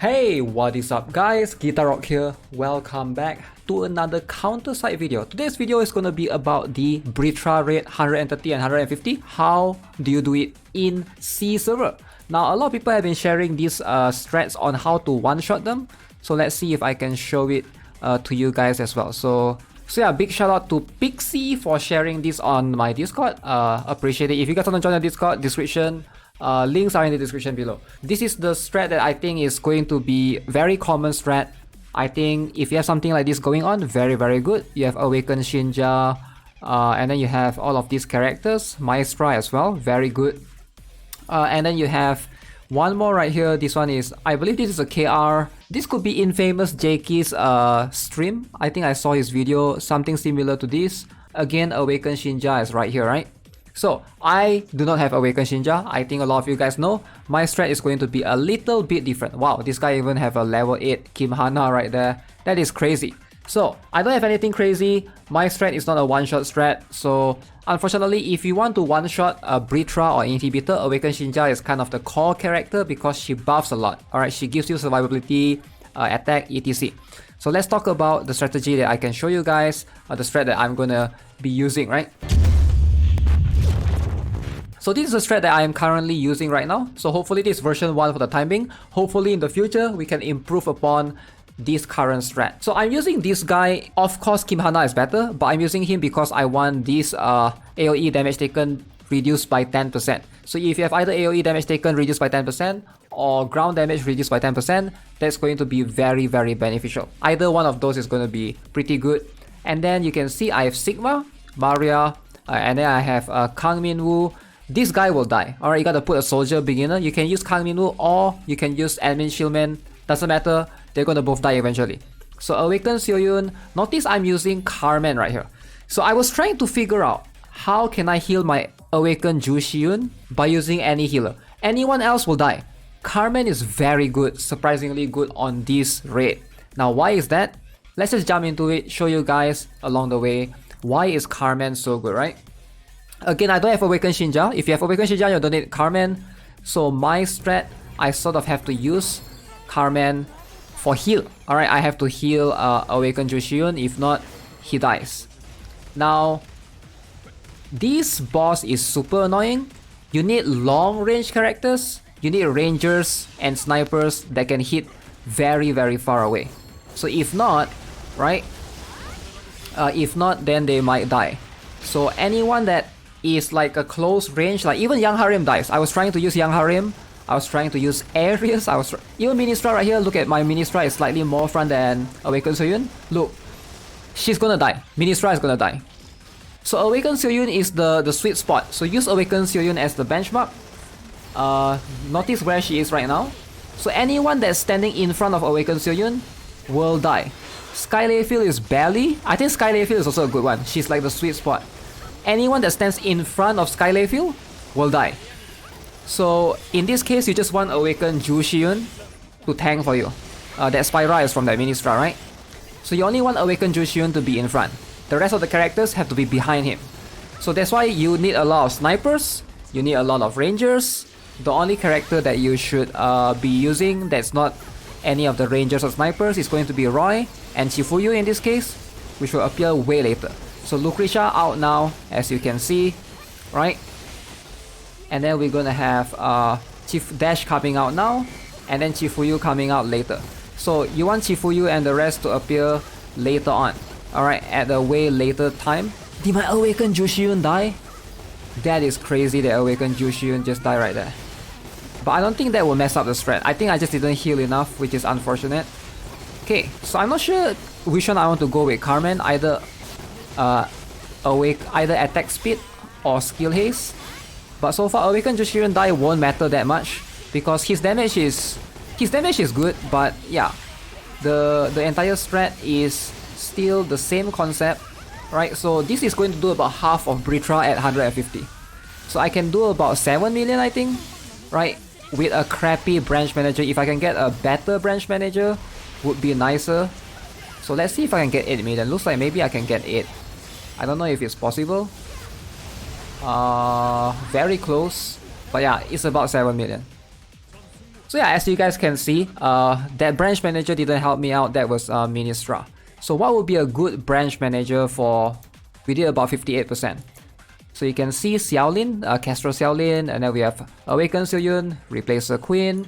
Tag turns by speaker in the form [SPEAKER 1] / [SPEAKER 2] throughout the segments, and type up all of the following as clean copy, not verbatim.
[SPEAKER 1] Hey, what is up guys? GuitarRock here. Welcome back to another CounterSide video. Today's video is going to be about the Britra rate 130 and 150. How do you do it in C server? Now, a lot of people have been sharing these strats on how to one-shot them. So let's see if I can show it to you guys as well. So yeah, big shout out to Pixie for sharing this on my Discord. Appreciate it. If you guys want to join the Discord, description. Links are in the description below. This is the strat that I think is going to be very common strat. I think if you have something like this going on, very good. You have Awaken Shinja, and then you have all of these characters, Maestra as well, very good. And then you have one more right here. This one is, I believe this is a KR. This could be InfamousJakey's stream. I think I saw his video, something similar to this. Again, Awaken Shinja is right here, right? So, I do not have Awaken Shinja. I think a lot of you guys know. My strat is going to be a little bit different. Wow, this guy even have a level 8 Kim Hana right there. That is crazy. So, I don't have anything crazy. My strat is not a one-shot strat. So, unfortunately, if you want to one-shot a Britra or Inhibitor, Awaken Shinja is kind of the core character because she buffs a lot. Alright, she gives you survivability, attack, etc. So, let's talk about the strategy that I can show you guys. The strat that I'm gonna be using, right? So this is a strat that I am currently using right now. So hopefully this is version 1 for the time being. Hopefully in the future we can improve upon this current strat. So I'm using this guy. Of course Kim Hana is better, but I'm using him because I want this AoE damage taken reduced by 10%. So if you have either AoE damage taken reduced by 10% or ground damage reduced by 10%, that's going to be very beneficial. Either one of those is going to be pretty good. And then you can see I have Sigma, Maria, and then I have Kang Min-woo. This guy will die. Alright, you gotta put a soldier beginner. You can use Kang Min-woo or you can use admin Shieldman. Doesn't matter. They're gonna both die eventually. So Awaken Seoyun. Notice I'm using Carmen right here. So I was trying to figure out how can I heal my Awaken Ju Shiyun by using any healer. Anyone else will die. Carmen is very good, surprisingly good on this raid. Now why is that? Let's just jump into it, show you guys along the way. Why is Carmen so good, right? Again, I don't have Awaken Shinja. If you have Awaken Shinja, you don't need Carmen. So my strat, I sort of have to use Carmen for heal. Alright, I have to heal Awaken Ju Shiyun. If not, he dies. Now, this boss is super annoying. You need long range characters. You need rangers and snipers that can hit very far away. So if not, right? If not, then they might die. So anyone that is like a close range, like even Young Harim dies. I was trying to use Young Harim. I was trying to use Aries. Even Ministra right here. Look at my Ministra is slightly more front than Awaken Seoyun. Look, she's gonna die. Ministra is gonna die. So Awaken Seoyun is the sweet spot. So use Awaken Seoyun as the benchmark. Notice where she is right now. So anyone that's standing in front of Awaken Seoyun will die. Sky Layfield is barely. I think Sky Layfield is also a good one. She's like the sweet spot. Anyone that stands in front of Sky Layfield will die. So in this case, you just want Awaken Ju Shiyun to tank for you. That Spyra is from that Ministra, right? So you only want Awaken Ju Shiyun to be in front. The rest of the characters have to be behind him. So that's why you need a lot of snipers. You need a lot of rangers. The only character that you should be using that's not any of the rangers or snipers is going to be Roy and Chifuyu in this case, which will appear way later. So Lucretia out now, as you can see, right? And then we're gonna have Chief Dash coming out now, and then Chifuyu coming out later. So you want Chifuyu and the rest to appear later on, alright, at a way later time. Did my Awaken Ju Shiyun die? That is crazy that Awaken Ju Shiyun just died right there. But I don't think that will mess up the strat. I think I just didn't heal enough, which is unfortunate. Okay, so I'm not sure which one I want to go with. Carmen, either attack speed or skill haste. But so far Awaken Ju Shiyun die won't matter that much because his damage is good, but yeah, the entire strat is still the same concept, right? So this is going to do about half of Britra at 150. So I can do about 7 million, I think, right? With a crappy branch manager. If I can get a better branch manager, would be nicer. So let's see if I can get 8 million. Looks like maybe I can get 8. I don't know if it's possible. Very close. But yeah, it's about 7 million. So yeah, as you guys can see, that branch manager didn't help me out. That was Ministra. So what would be a good branch manager for? We did about 58%. So you can see Xiaolin, Castro Xiaolin, and then we have Awaken Xiaoyun, replace the Queen.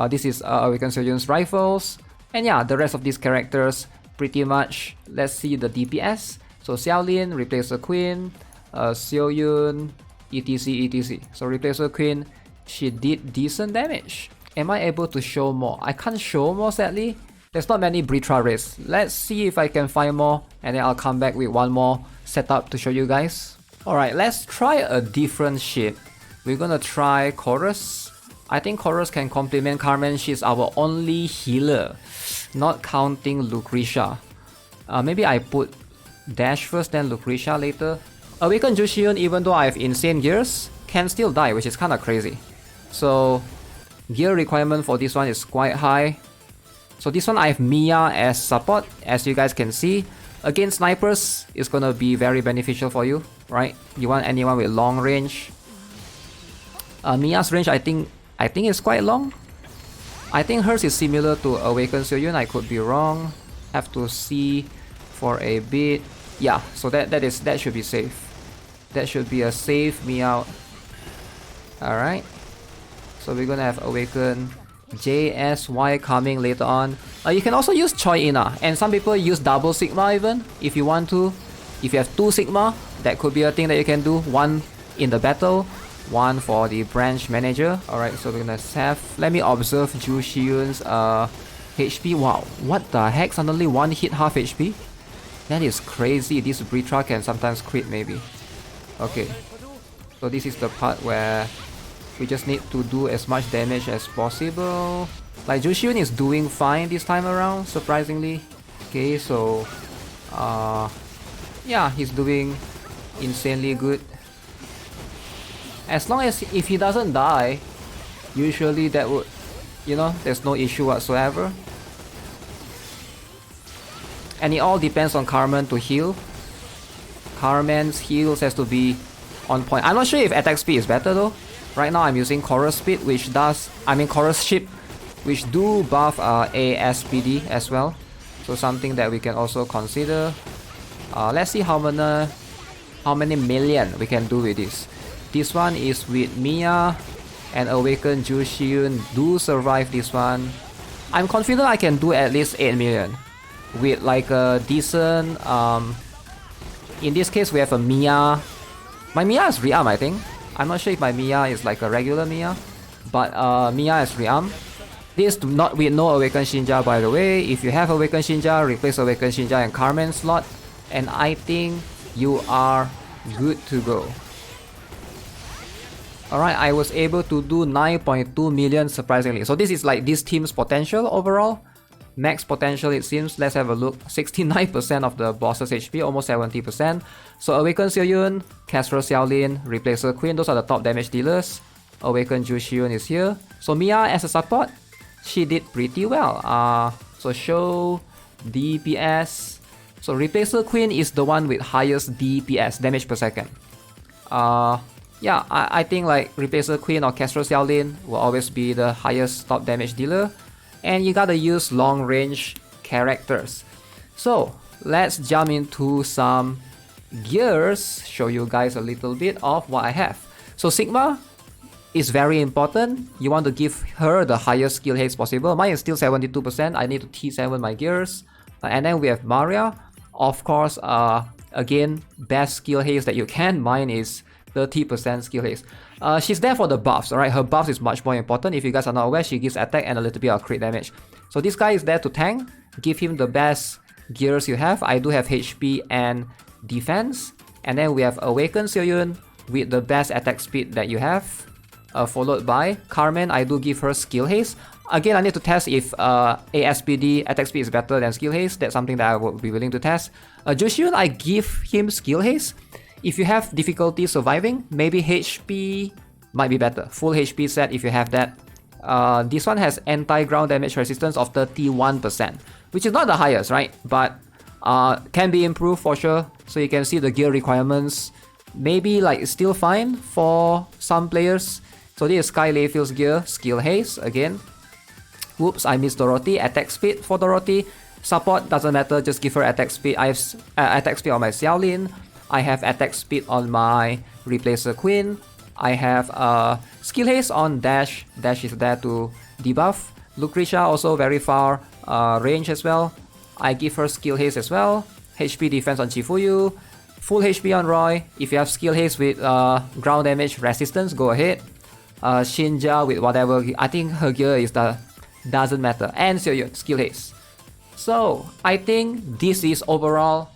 [SPEAKER 1] This is Awaken Xiaoyun's rifles. And yeah, the rest of these characters, pretty much. Let's see the DPS. So Xiaolin, replace the Queen, Xiaoyun, etc, etc. So replace the Queen, she did decent damage. Am I able to show more? I can't show more, sadly. There's not many Britra raids. Let's see if I can find more, and then I'll come back with one more setup to show you guys. Alright, let's try a different ship. We're gonna try Chorus. I think Chorus can complement Carmen. She's our only healer, not counting Lucretia. Maybe I put Dash first, then Lucretia later. Awaken Jushion, even though I have insane gears, can still die, which is kinda crazy. So, gear requirement for this one is quite high. So this one I have Mia as support, as you guys can see. Against snipers, it's gonna be very beneficial for you, right? You want anyone with long range. Mia's range I think is quite long. I think hers is similar to Awaken Xiaoyun, I could be wrong. Have to see for a bit. Yeah, so that should be safe. That should be a safe Mia. Alright. So we're gonna have Awaken JSY coming later on. You can also use Choi Ina, and some people use double Sigma even, if you want to. If you have 2 Sigma, that could be a thing that you can do. 1 in the battle, 1 for the branch manager. Alright, so we're gonna have... Let me observe Ju Xiyun's HP. Wow, what the heck? Suddenly 1 hit half HP? That is crazy. This Britra can sometimes crit maybe. Okay, so this is the part where we just need to do as much damage as possible. Like Jushion is doing fine this time around, surprisingly. Okay, so yeah, he's doing insanely good. As long as if he doesn't die, usually that would, you know, there's no issue whatsoever. And it all depends on Carmen to heal. Carmen's heals has to be on point. I'm not sure if attack speed is better though. Right now I'm using Chorus Speed, which does, Chorus Ship, which do buff ASPD as well. So something that we can also consider. Let's see how many million we can do with this. This one is with Mia and Awaken Jushion do survive this one. I'm confident I can do at least 8 million. With like a decent, in this case we have a Mia. My Mia is rearm, I think. I'm not sure if my Mia is like a regular Mia, but Mia is rearm. This do not with no Awaken Shinja, by the way. If you have Awaken Shinja, replace Awaken Shinja and Carmen slot, and I think you are good to go. Alright, I was able to do 9.2 million surprisingly. So this is like this team's potential overall. Max potential it seems. Let's have a look. 69% of the boss's HP, almost 70%. So Awaken Xiaoyun, Castro Xiaolin, Replacer Queen, those are the top damage dealers. Awaken Jushion is here. So Mia as a support, she did pretty well. So show DPS. So Replacer Queen is the one with highest DPS, damage per second. Yeah, I think like Replacer Queen or Castro Xiaolin will always be the highest top damage dealer. And you gotta use long range characters. So let's jump into some gears, show you guys a little bit of what I have. So Sigma is very important. You want to give her the highest skill haste possible. Mine is still 72%. I need to T7 my gears. And then we have Maria. Of course, again, best skill haste that you can. Mine is 30% skill haste. She's there for the buffs, alright? Her buffs is much more important. If you guys are not aware, she gives attack and a little bit of crit damage. So this guy is there to tank. Give him the best gears you have. I do have HP and defense. And then we have Awaken Xiaoyun with the best attack speed that you have. Followed by Carmen. I do give her skill haste. Again, I need to test if ASPD attack speed is better than skill haste. That's something that I would be willing to test. Jushion, I give him skill haste. If you have difficulty surviving, maybe HP might be better. Full HP set if you have that. This one has anti-ground damage resistance of 31%, which is not the highest, right? But can be improved for sure. So you can see the gear requirements. Maybe like still fine for some players. So this is Sky Layfield's gear, skill haste again. Whoops, I missed Dorothy. Attack speed for Dorothy. Support doesn't matter, just give her attack speed. I have attack speed on my Xiaolin. I have attack speed on my Replacer Queen. I have skill haste on Dash. Dash is there to debuff. Lucretia also very far range as well. I give her skill haste as well. HP defense on Chifuyu. Full HP on Roy. If you have skill haste with ground damage resistance, go ahead. Shinja with whatever. I think her gear is the doesn't matter. And Seoyun skill haste. So I think this is overall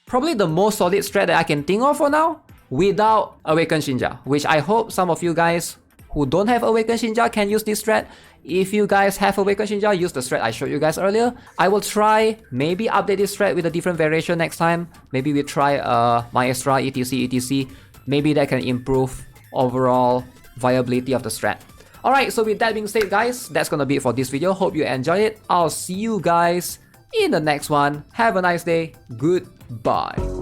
[SPEAKER 1] probably the most solid strat that I can think of for now without Awaken Shinja, which I hope some of you guys who don't have Awaken Shinja can use this strat. If you guys have Awaken Shinja, use the strat I showed you guys earlier. I will try maybe update this strat with a different variation next time. Maybe we try Maestra, etc. Maybe that can improve overall viability of the strat. Alright, so with that being said guys, that's gonna be it for this video. Hope you enjoyed it. I'll see you guys in the next one. Have a nice day. Goodbye.